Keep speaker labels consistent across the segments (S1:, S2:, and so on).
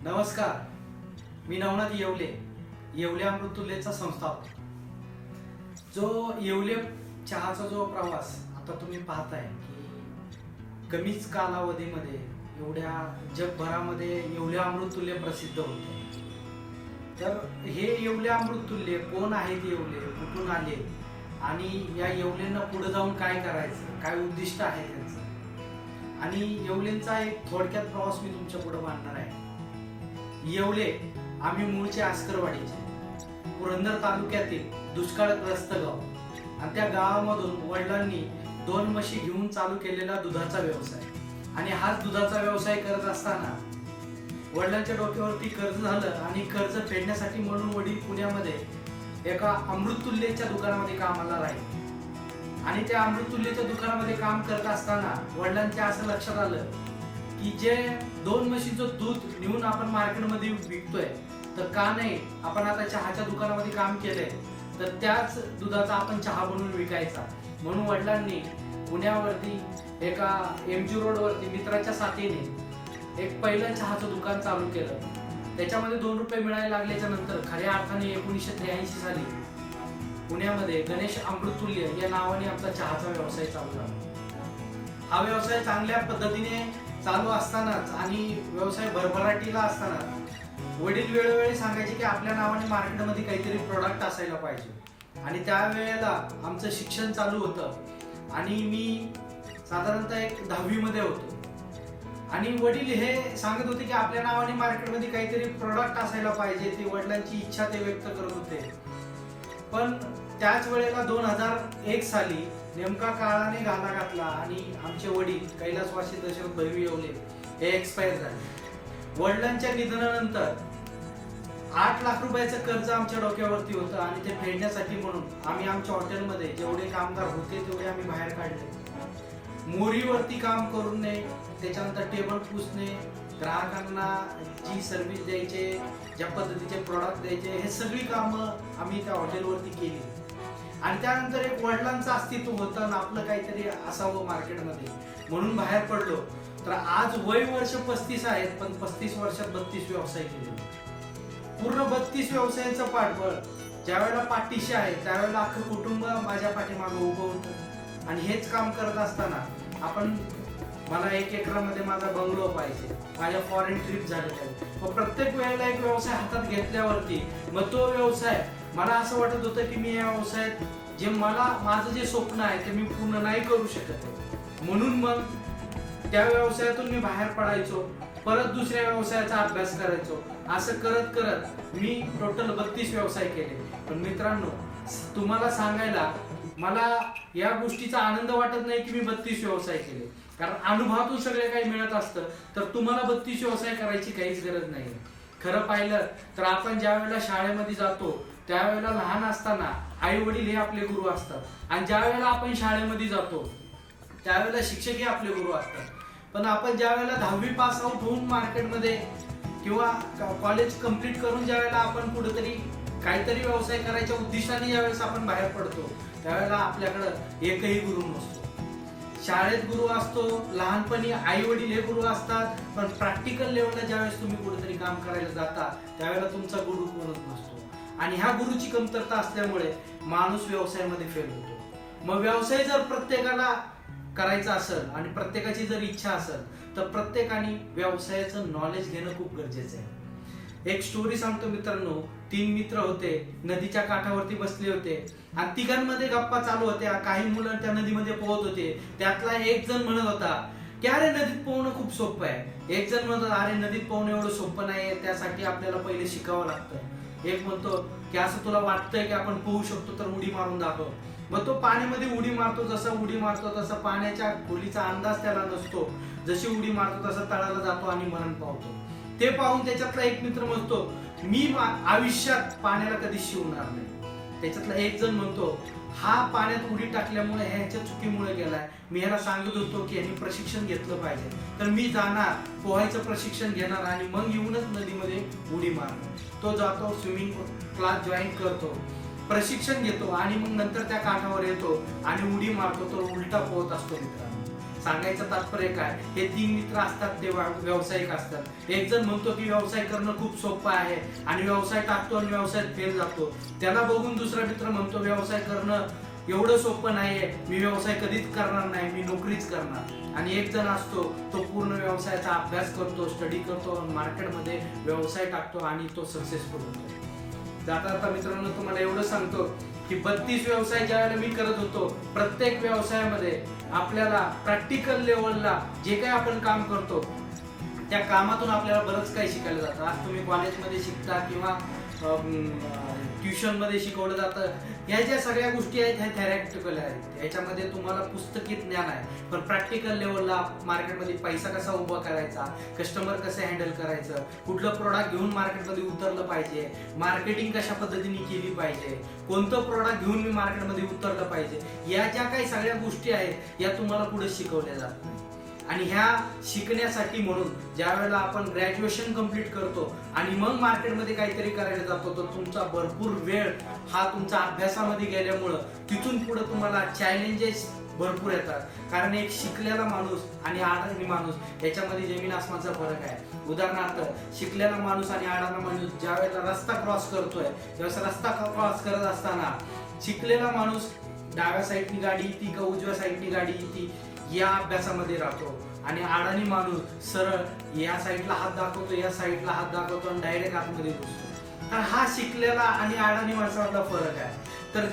S1: नमस्कार, मी नवनाथ येवले, येवले अमृततुल्यचा संस्थापक. जो येवले चहाचा जो प्रवास आता तुम्ही पाहताय की कमीच कालावधीमध्ये एवढ्या जगभरामध्ये येवले अमृततुल्य प्रसिद्ध होते. तर हे येवले अमृततुल्य कोण आहेत, येवले कुठून आले आणि या येवलेंना पुढे जाऊन काय करायचं, काय उद्दिष्ट आहे त्यांचं, आणि येवलेंचा एक थोडक्यात प्रवास मी तुमच्या पुढे मांडणार आहे. येवले आम्ही मूळचे आस्करवाडीचे, पुरंदर तालुक्यातील दुष्काळग्रस्त गाव, आणि त्या गावामधून वडिलांनी 2 म्हशी घेऊन चालू केलेला दुधाचा व्यवसाय. आणि हाच दुधाचा व्यवसाय करत असताना वडिलांच्या डोक्यावरती कर्ज झालं आणि कर्ज फेडण्यासाठी म्हणून वडील पुण्यामध्ये एका अमृततुल्यच्या दुकानामध्ये कामाला राहिले. आणि त्या अमृततुल्यच्या दुकानामध्ये काम करत असताना वडिलांच्या असं लक्षात आलं की जे 2 म्हशीचं दूध नेऊन आपण मार्केटमध्ये विकतोय, तर का नाही आपण आता चहाच्या दुकानामध्ये काम केलंय तर त्याच दुधाचा आपण चहा बनवून विकायचा. म्हणून वडिलांनी पुण्यावरती एका MG रोडवरती मित्राच्या साथीने एक पहिलं चहाचं दुकान चालू केलं. त्याच्यामध्ये 2 रुपये मिळायला लागल्याच्या नंतर खऱ्या अर्थाने 1983 साली पुण्यामध्ये गणेश अमृततुल्य या नावाने आपला चहाचा व्यवसाय चालू झाला. हा व्यवसाय चांगल्या पद्धतीने चालू असतानाच आणि व्यवसाय भरभराटीला असताना वडील वेळोवेळी सांगायचे की आपल्या नावाने मार्केटमध्ये काहीतरी प्रोडक्ट असायला पाहिजे. आणि त्यावेळेला आमचं शिक्षण चालू होतं आणि मी साधारणतः एक 10वी मध्ये होतो. आणि वडील हे सांगत होते की आपल्या नावाने मार्केटमध्ये काहीतरी प्रोडक्ट असायला पाहिजे. ती वडिलांची इच्छा ते व्यक्त करत होते. पण त्याच वेळेला 2001 साली नेमका काळाने घाला घातला आणि आमचे वडील कैलासवासी दशरथ भैरवी येवले हे एक्सपायर झाले. वडिलांच्या निधनानंतर 8 लाख रुपयाचं कर्ज आमच्या डोक्यावरती होतं आणि ते फेडण्यासाठी म्हणून आम्ही आमच्या हॉटेलमध्ये जेवढे कामगार होते तेवढे आम्ही बाहेर काढले. मोरीवरती काम करून त्याच्यानंतर टेबल पुसणे, ग्राहकांना जी सर्व्हिस द्यायचे, ज्या पद्धतीचे प्रोडक्ट द्यायचे, हे सगळी कामं आम्ही त्या हॉटेलवरती केली. आणि त्यानंतर एक वडिलांचं अस्तित्व होतं आणि आपलं काहीतरी असावं मार्केटमध्ये म्हणून बाहेर पडलो. तर आज वय वर्ष 35 आहेत, पण 35 वर्षात 32 व्यवसाय केले. पूर्ण 32 व्यवसायांचं पाठबळ ज्यावेळेला पाठीशी आहे त्यावेळेला अख्खं कुटुंब माझ्या पाठीमागं उभं होतं. आणि हेच काम करत असताना मला 1 एकरामध्ये माझा बंगलो पाहिजे, माझ्या फॉरेन ट्रिप झाल्या पाहिजे. मग प्रत्येक वेळेला एक व्यवसाय हातात घेतल्यावरती मग तो व्यवसाय मला असं वाटत होतं की मी या व्यवसायात जे माझं जे स्वप्न आहे ते मी पूर्ण नाही करू शकत. म्हणून मग त्या व्यवसायातून मी बाहेर पडायचो, परत दुसऱ्या व्यवसायाचा अभ्यास करायचो. असं करत करत मी टोटल 32 व्यवसाय केले. पण मित्रांनो, तुम्हाला सांगायला मला या गोष्टीचा आनंद वाटत नाही की मी 32 व्यवसाय केले, कारण अनुभवातून सगळे काही मिळत असतं. तर तुम्हाला 32 व्यवसाय करायची काहीच गरज नाही. खरं पाहिलं तर आपण ज्या वेळेला शाळेमध्ये जातो त्यावेळेला लहान असताना आई वडील हे आपले गुरु असतात, आणि ज्या वेळेला आपण शाळेमध्ये जातो त्यावेळेला शिक्षक हे आपले गुरु असतात. पण आपण ज्या वेळेला 10वी पास आउट होऊन मार्केटमध्ये किंवा कॉलेज कंप्लीट करून ज्या वेळेला आपण कुठेतरी काहीतरी व्यवसाय करायच्या उद्देशाने ज्यावेळेस आपण बाहेर पडतो त्यावेळेला आपल्याकडं एकही गुरु नसतो. शाळेत गुरु असतो, लहानपणी आई वडील हे गुरु असतात, पण प्रॅक्टिकल लेवलला ज्यावेळेस तुम्ही कुठेतरी काम करायला जाता त्यावेळेला तुमचा गुरु कोणच नसतो. आणि ह्या गुरुची कमतरता असल्यामुळे माणूस व्यवसायामध्ये फेल होतो. मग व्यवसाय जर प्रत्येकाला करायचा असेल आणि प्रत्येकाची जर इच्छा असेल तर प्रत्येकाने व्यवसायाचं नॉलेज घेणं खूप गरजेचं आहे. एक स्टोरी सांगतो मित्रांनो. 3 मित्र होते, नदीच्या काठावरती बसले होते आणि तिघांमध्ये गप्पा चालू होत्या. काही मुलं त्या नदीमध्ये पोहत होते. त्यातला एक जण म्हणत होता की अरे नदीत पोहणं खूप सोपं आहे. एक जण म्हणतो अरे नदीत पोहणं एवढं सोपं नाही, त्यासाठी आपल्याला पहिले शिकावं लागतं. एक म्हणतो की असं तुला वाटतंय की आपण पोहू शकतो तर उडी मारून दाखव. मग तो पाण्यामध्ये उडी मारतो. जसं उडी मारतो तसं पाण्याच्या खोलीचा अंदाज त्याला नसतो. जशी उडी मारतो तसं तळाला जातो आणि मरण पावतो. ते पाहून त्याच्यातला एक मित्र म्हणतो मी आयुष्यात पाण्याला कधी शिवणार नाही. त्याच्यातला एक जण म्हणतो हा पाण्यात उडी टाकल्यामुळे ह्याच्या चुकीमुळे गेलाय, मी ह्याला सांगत होतो की ह्याने प्रशिक्षण घेतलं पाहिजे, तर मी जाणार पोहायचं प्रशिक्षण घेणार आणि मग येऊनच नदीमध्ये उडी मारणार. तो जातो, स्विमिंग क्लास जॉईन करतो, प्रशिक्षण घेतो आणि मग नंतर त्या काठावर येतो आणि उडी मारतो. तो उलटा पोहत असतो मित्रांनो. सांगायचं तात्पर्य काय, हे 3 मित्र असतात ते व्यावसायिक असतात. एक जण म्हणतो की व्यवसाय करणं खूप सोपं आहे आणि व्यवसाय टाकतो आणि व्यवसायात फेल जातो. त्याला बघून दुसरा मित्र म्हणतो व्यवसाय करणं एवढं सोपं नाहीये, मी व्यवसाय कधीच करणार नाही, मी नोकरीच करणार. आणि एक जण असतो तो पूर्ण व्यवसायाचा अभ्यास करतो, स्टडी करतो, मार्केटमध्ये व्यवसाय टाकतो आणि तो सक्सेसफुल होतो. जाता मित्रांनो तुम्हाला एवढं सांगतो की 32 व्यवसाय ज्यावेळेला मी करत होतो, प्रत्येक व्यवसायामध्ये आपल्याला प्रॅक्टिकल लेवलला जे काही आपण काम करतो त्या कामातून आपल्याला बरंच काही शिकायला जातं. आज तुम्ही कॉलेजमध्ये शिकता किंवा ट्युशन मध्ये शिकवलं जातं, ह्या ज्या सगळ्या गोष्टी आहेत ह्या थेरॅटिकल आहेत. ह्याच्यामध्ये तुम्हाला पुस्तकी ज्ञान आहे, पण प्रॅक्टिकल लेवलला मार्केटमध्ये पैसा कसा उभा करायचा, कस्टमर कसे हँडल करायचं, कुठलं प्रोडक्ट घेऊन मार्केटमध्ये उतरलं पाहिजे, मार्केटिंग कशा पद्धतीने केली पाहिजे, कोणतं प्रोडक्ट घेऊन मी मार्केटमध्ये उतरलं पाहिजे, या ज्या काही सगळ्या गोष्टी आहेत या तुम्हाला पुढे शिकवल्या जात नाही. आणि ह्या शिकण्यासाठी म्हणून ज्या वेळेला आपण ग्रॅज्युएशन कंप्लीट करतो आणि मग मार्केटमध्ये काहीतरी करायला जातो, तर तुमचा भरपूर वेळ हा तुमचा अभ्यासामध्ये गेल्यामुळं तिथून पुढे तुम्हाला चॅलेंजेस भरपूर येतात. कारण एक शिकलेला माणूस आणि अडाणी माणूस याच्यामध्ये जमीन आसमानचा फरक आहे. उदाहरणार्थ शिकलेला माणूस आणि अडाणी माणूस ज्या वेळेला रस्ता क्रॉस करतोय, त्यावेळेस रस्ता क्रॉस करत असताना शिकलेला माणूस डाव्या साईडनी गाडी येते का उजव्या साईडनी गाडी येते या अभ्यासामध्ये राहतो, आणि अडाणी माणूस सरळ या साईडला हात दाखवतो, या साईडला हात दाखवतो आणि डायरेक्ट आतमध्ये घुसतो. तर हा शिकलेला आणि अडाणी माणसामधला फरक आहे. तर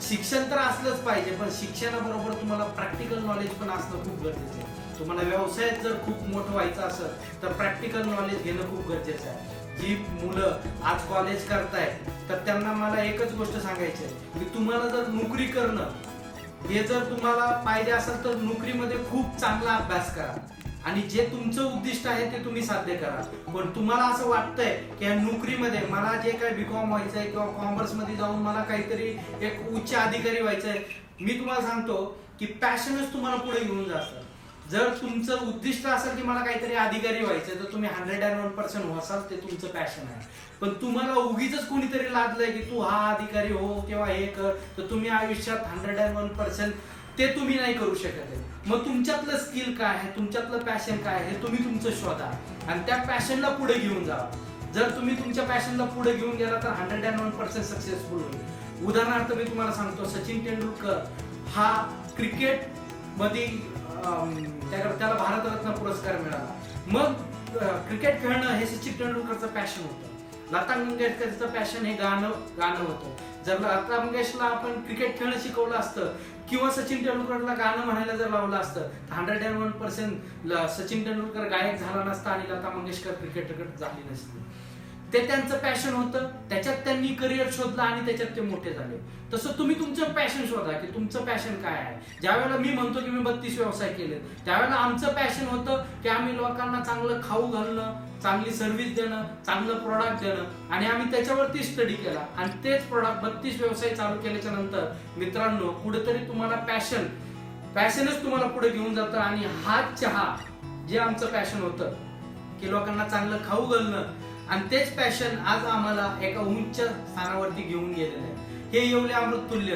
S1: शिक्षण तर असलंच पाहिजे, पण शिक्षणाबरोबर तुम्हाला प्रॅक्टिकल नॉलेज पण असणं खूप गरजेचं आहे. तुम्हाला व्यवसायात जर खूप मोठं व्हायचं असेल तर प्रॅक्टिकल नॉलेज घेणं खूप गरजेचं आहे. जी मुलं आज कॉलेज करतायत तर त्यांना मला एकच गोष्ट सांगायची आहे की तुम्हाला जर नोकरी करणं हे जर तुम्हाला पाहिजे असेल तर नोकरीमध्ये खूप चांगला अभ्यास करा आणि जे तुमचं उद्दिष्ट आहे ते तुम्ही साध्य करा. पण तुम्हाला असं वाटतंय की या नोकरीमध्ये मला जे काही बीकॉम व्हायचंय किंवा कॉमर्स मध्ये जाऊन मला काहीतरी एक उच्च अधिकारी व्हायचंय, मी तुम्हाला सांगतो की पॅशनच तुम्हाला पुढे घेऊन जातं. जर तुमचं उद्दिष्ट असेल की मला काहीतरी अधिकारी व्हायचं तर तुम्ही 101% व्हाल, ते तुमचं पॅशन आहे. पण तुम्हाला उगीच कोणीतरी लादलंय की तू हा अधिकारी हो किंवा हे कर, तर तुम्ही आयुष्यात 101% ते तुम्ही नाही करू शकत आहे. मग तुमच्यातलं स्किल काय आहे, तुमच्यातलं पॅशन काय आहे हे तुम्ही तुमचं शोधा आणि त्या पॅशनला पुढे घेऊन जा. जर तुम्ही तुमच्या पॅशनला पुढे घेऊन गेला तर 101% सक्सेसफुल होईल. उदाहरणार्थ मी तुम्हाला सांगतो, सचिन तेंडुलकर हा क्रिकेट मध्ये त्याला भारतरत्न पुरस्कार मिळाला. मग क्रिकेट खेळणं हे सचिन तेंडुलकरचं पॅशन होतं. लता मंगेशकरचं पॅशन हे गाणं होतं. जर लता मंगेशला आपण क्रिकेट खेळणं शिकवलं असतं किंवा सचिन तेंडुलकरला गाणं म्हणायला जर लावलं असतं तर 101% सचिन तेंडुलकर गायक झाला नसता आणि लता मंगेशकर क्रिकेटर झाली नसती. ते त्यांचं पॅशन होतं, त्याच्यात त्यांनी करिअर शोधलं आणि त्याच्यात ते मोठे झाले. तसं तुम्ही तुमचं पॅशन शोधा की तुमचं पॅशन काय आहे. ज्यावेळेला मी म्हणतो की मी 32 व्यवसाय केले, त्यावेळेला आमचं पॅशन होतं की आम्ही लोकांना चांगलं खाऊ घालणं, चांगली सर्व्हिस देणं, चांगलं प्रोडक्ट देणं, आणि आम्ही त्याच्यावरती स्टडी केला आणि तेच प्रोडक्ट 32 व्यवसाय चालू केल्याच्या नंतर मित्रांनो कुठेतरी तुम्हाला पॅशनच तुम्हाला पुढे घेऊन जातं. आणि हाच चहा जे आमचं पॅशन होतं की लोकांना चांगलं खाऊ घालणं, आणि तेच पॅशन आज आम्हाला एका उंच स्थानावरती घेऊन गेलेलं आहे. हे येवले अमृततुल्य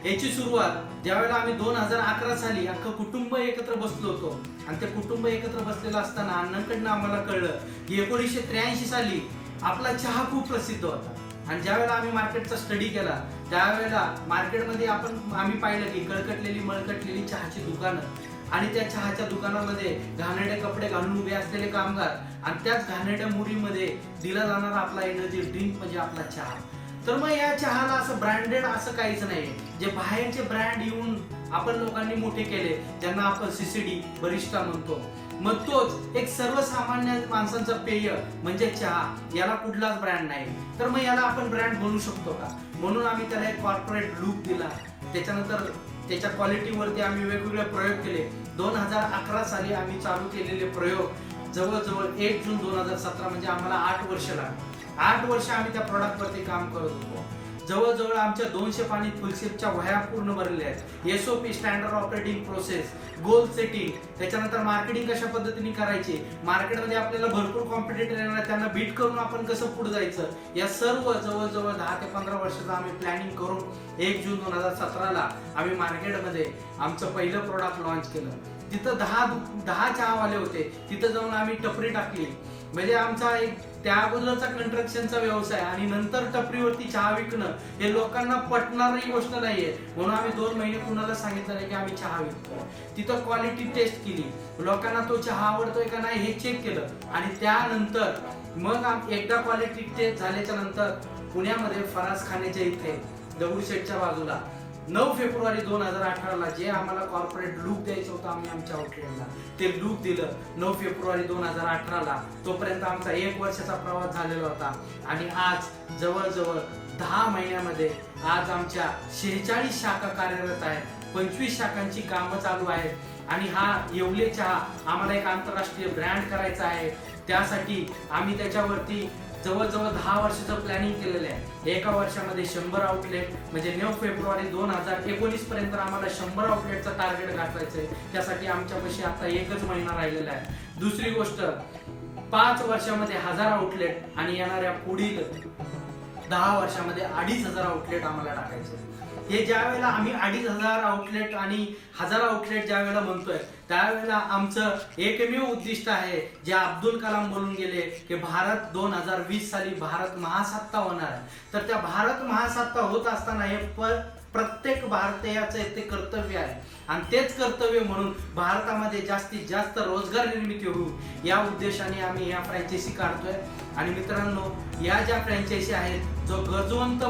S1: याची सुरुवात ज्यावेळेला आम्ही 2011 साली अख्खं कुटुंब एकत्र बसलो होतो, आणि ते कुटुंब एकत्र बसलेलं असताना अण्णांकडनं आम्हाला कळलं की 1983 साली आपला चहा खूप प्रसिद्ध होता. आणि ज्यावेळेला आम्ही मार्केटचा स्टडी केला त्यावेळेला मार्केटमध्ये आम्ही पाहिलं की कळकटलेली मळकटलेली चहाची दुकानं आणि त्या चहाच्या दुकानामध्ये घाणेरडे कपडे घालून उभे असलेले कामगार, आणि त्याच घाणेरड्या मुरीमध्ये दिला जाणारा आपला एनर्जी ड्रिंक म्हणजे आपला चहा. तर मग या चहाला असं ब्रँडेड असं काहीच नाही, जे बाहेरचे ब्रँड येऊन आपण लोकांनी मोठे केले, ज्यांना आपण सीसीडी बरिस्टा म्हणतो. मग तोच एक सर्वसामान्य माणसांचा पेय म्हणजे चहा, याला कुठलाच ब्रँड नाही. तर मग याला आपण ब्रँड बनवू शकतो का? म्हणून आम्ही त्याला एक कॉर्पोरेट लुक दिला. त्याच्यानंतर त्याच्या क्वालिटीवरती आम्ही वेगवेगळे प्रयोग केले. 2011 साली आम्ही चालू केलेले प्रयोग जवळजवळ 1 जून 2017 म्हणजे आम्हाला 8 वर्ष लागली. 8 वर्ष आम्ही त्या प्रॉडक्टवरती काम करत होतो. जवळजवळ आमच्या 200 पाणी फुलशिपच्या वह्या पूर्ण भरलेल्या आहेत. SOP standard operating process, goal setting, त्याच्यानंतर मार्केटिंग कशा पद्धतीने करायची, मार्केटमध्ये आपल्याला भरपूर कॉम्पिटिटर येणार, त्यांना बीट करून आपण कसं पुढे जायचं, या सर्व जवळजवळ 10 ते 15 वर्षाचं आम्ही प्लॅनिंग करून 1 जून 2017 ला आम्ही मार्केटमध्ये आमचं पहिलं प्रोडक्ट लॉन्च केलं. तिथं 10 चहावाले होते, तिथं जाऊन आम्ही टपरी टाकली. म्हणजे आमचा एक त्या अगोदरचा कंस्ट्रक्शनचा व्यवसाय आणि नंतर टपरीवरती चहा विकणं हे लोकांना पटणारी गोष्ट नाहीये. म्हणून आम्ही 2 महिने कुणाला सांगितलं नाही की आम्ही चहा विकतो. तिथं क्वालिटी टेस्ट केली, लोकांना तो चहा आवडतोय का नाही हे चेक केलं आणि त्यानंतर मग एकदा क्वालिटी टेस्ट झाल्याच्या नंतर पुण्यामध्ये फराज खाण्याच्या इथे दगडूशेठच्या बाजूला 9 फेब्रुवारी 2018ला जे आम्हाला कॉर्पोरेट लुक द्यायचं होतं आम्ही आमच्या आउटलेटला ते लुक दिलं 9 फेब्रुवारी 2018ला. तोपर्यंत आमचा 1 वर्षाचा प्रवास झालेला होता आणि आज जवळजवळ 10 महिन्यामध्ये आज आमच्या 46 शाखा कार्यरत आहेत, 25 शाखांची कामं चालू आहेत आणि हा येवले चहा आम्हाला एक आंतरराष्ट्रीय ब्रँड करायचा आहे. त्यासाठी आम्ही त्याच्यावरती जवळजवळ 10 वर्षाचं प्लॅनिंग केलेलं आहे. एका वर्षामध्ये 100 आउटलेट म्हणजे 9 फेब्रुवारी 2019 पर्यंत आम्हाला 100 आउटलेटचं टार्गेट गाठायचं आहे. त्यासाठी आमच्यापाशी आता 1च महिना राहिलेला आहे. दुसरी गोष्ट 5 वर्षामध्ये 1000 आउटलेट आणि येणाऱ्या पुढील 10 वर्षामध्ये 2500 आउटलेट आम्हाला टाकायचे. हे ज्या वेळेला आम्ही 2500 आउटलेट आणि 1000 आउटलेट ज्या वेळेला म्हणतोय त्यावेळेला आमचं एकमेव उद्दिष्ट आहे जे अब्दुल कलाम बोलून गेले की भारत 2020 साली भारत महासत्ता होणार आहे. तर त्या भारत महासत्ता होत असताना हे प्रत्येक भारतीयाचं ते कर्तव्य आहे आणि तेच कर्तव्य म्हणून भारतामध्ये जास्तीत जास्त रोजगार निर्मिती होऊ या उद्देशाने आम्ही या फ्रँचायझी काढतोय. आणि मित्रांनो, या ज्या फ्रँचायझी आहेत जो गरजवंत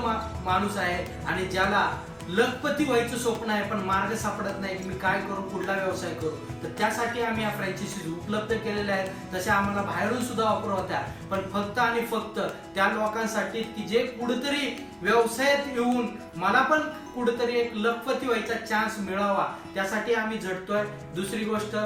S1: माणूस आहे आणि ज्याला लखपती व्हायचं स्वप्न आहे पण मार्ग सापडत नाही की मी काय करू, कुठला व्यवसाय करू, तर त्यासाठी आम्ही या फ्रँचायझी उपलब्ध केलेल्या आहेत. तशा आम्हाला बाहेरून सुद्धा ऑफर होत्या पण फक्त आणि फक्त त्या लोकांसाठी की जे कुठेतरी व्यवसायात येऊन मला पण कुठेतरी एक लखपती व्हायचा चान्स मिळावा त्यासाठी आम्ही झटतोय. दुसरी गोष्ट,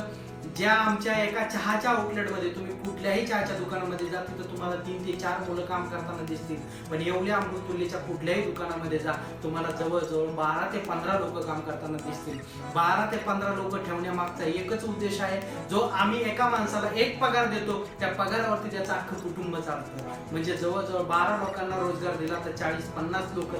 S1: ज्या आमच्या एका चहाच्या आउटलेटमध्ये तुम्ही कुठल्याही चहाच्या दुकानामध्ये जा तिथं तुम्हाला 3 ते 4 मुलं काम करताना दिसतील, पण येवल्या अमृततुल्यच्या कुठल्याही दुकानामध्ये जा तुम्हाला जवळजवळ 12 ते 15 लोक काम करताना दिसतील. 12 ते 15 लोक ठेवण्यामागचा एकच उद्देश आहे, जो आम्ही एका माणसाला एक पगार देतो त्या पगारावरती त्याचं अख्खं कुटुंब चालतं. म्हणजे जवळजवळ 12 लोकांना रोजगार दिला तर 40-50 लोक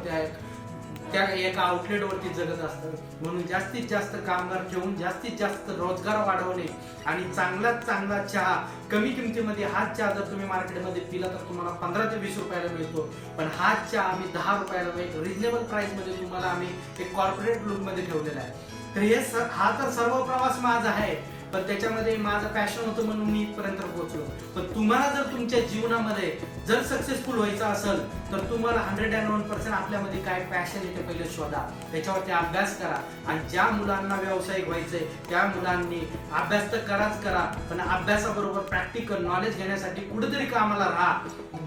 S1: त्या एका आउटलेटवरती जगत असतात. म्हणून जास्तीत जास्त कामगार ठेवून जास्तीत जास्त रोजगार वाढवणे आणि चांगल्यात चांगला चहा कमी किमतीमध्ये हाच चहा जर तुम्ही मार्केटमध्ये पिला तर तुम्हाला 15 ते 20 रुपयाला मिळतो, पण हाच चहा आम्ही 10 रुपयाला एक रिजनेबल प्राइस मध्ये तुम्हाला आम्ही एक कॉर्पोरेट लुक मध्ये ठेवलेला आहे. तर हा तर सर्व प्रवास माझा आहे पण त्याच्यामध्ये माझं पॅशन होतं म्हणून मी इथपर्यंत पोहोचलो. पण तुम्हाला जर तुमच्या जीवनामध्ये जर सक्सेसफुल व्हायचं असेल तर तुम्हाला 101% आपल्यामध्ये काय पॅशन आहे ते पहिले शोधा, त्याच्यावरती अभ्यास करा आणि ज्या मुलांना व्यावसायिक व्हायचंय त्या मुलांनी अभ्यास तर करा पण अभ्यासाबरोबर प्रॅक्टिकल नॉलेज घेण्यासाठी कुठेतरी कामाला राहा.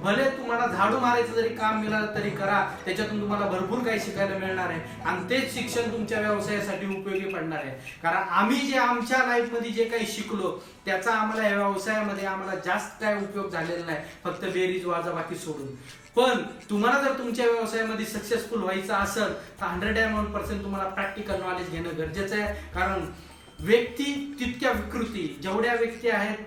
S1: भले तुम्हाला झाडू मारायचं जरी काम मिळालं तरी करा, त्याच्यातून तुम्हाला भरपूर काही शिकायला मिळणार आहे आणि तेच शिक्षण तुमच्या व्यवसायासाठी उपयोगी पडणार आहे. कारण आम्ही जे आमच्या लाईफमध्ये जे काही शिकलो त्याचा आम्हाला या व्यवसायामध्ये आम्हाला जास्त काय उपयोग झालेला नाही, फक्त बेरीज वाजाबाकी सोडून. पण तुम्हाला जर तुमच्या व्यवसायामध्ये सक्सेसफुल व्हायचं असेल तर 101% तुम्हाला प्रॅक्टिकल नॉलेज घेणं गरजेचं आहे. कारण व्यक्ती तितक्या विकृती, जेवढ्या व्यक्ती आहेत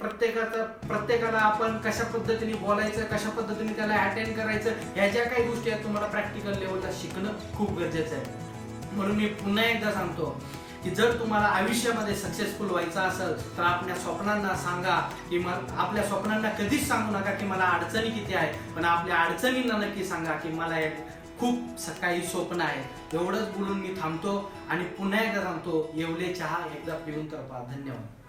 S1: प्रत्येकाला आपण कशा पद्धतीने बोलायचं, कशा पद्धतीने त्याला अटेंड करायचं या ज्या काही गोष्टी आहेत तुम्हाला प्रॅक्टिकल लेवलला शिकणं खूप गरजेचं आहे. म्हणून मी पुन्हा एकदा सांगतो की जर तुम्हाला आयुष्यामध्ये सक्सेसफुल व्हायचं असेल तर आपल्या स्वप्नांना सांगा की आपल्या स्वप्नांना कधीच सांगू नका की मला अडचणी किती आहे, पण आपल्या अडचणींना नक्की सांगा की मला एक खूप सकाळी स्वप्न आहे. एवढंच बोलून मी थांबतो आणि पुन्हा एकदा सांगतो, येवले चहा एकदा पिऊन तर पहा. धन्यवाद.